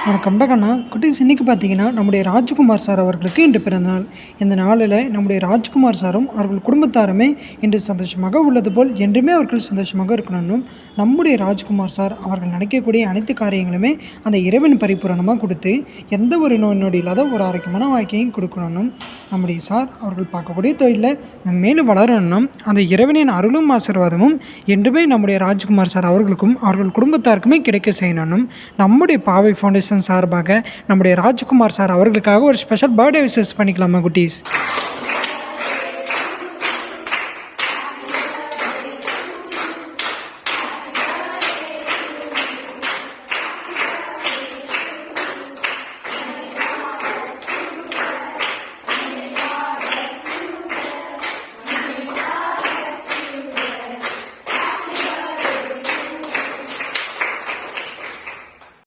வணக்கம் கண்ணா குட்டீஸ். இன்றைக்கி பார்த்தீங்கன்னா நம்முடைய ராஜ்குமார் சார் அவர்களுக்கு இன்று பிறந்தநாள். இந்த நாளில் நம்முடைய ராஜ்குமார் சாரும் அவர்கள் குடும்பத்தாருமே இன்று சந்தோஷமாக உள்ளது போல் என்றுமே அவர்கள் சந்தோஷமாக இருக்கணும்னும், நம்முடைய ராஜ்குமார் சார் அவர்கள் நினைக்கக்கூடிய அனைத்து காரியங்களுமே அந்த இறைவன் பரிபூரணமாக கொடுத்து எந்த ஒரு நோய் நொடி இல்லாத ஒரு ஆரோக்கியமான வாழ்க்கையும் கொடுக்கணும்னும், நம்முடைய சார் அவர்கள் பார்க்கக்கூடிய தொழிலில் மேலும் வளரணும்னும் அந்த இறைவனின் அருளும் ஆசீர்வாதமும் என்றுமே நம்முடைய ராஜ்குமார் சார் அவர்களுக்கும் அவர்கள் குடும்பத்தாருக்குமே கிடைக்க செய்யணும்னும் நம்முடைய பாவை ஃபவுண்டேஷன் சார்பாக நம்முடைய ராஜ்குமார் சார் அவர்களுக்காக ஒரு ஸ்பெஷல் பர்த்டே விஷஸ் பண்ணிக்கலாமா குட்டீஸ்?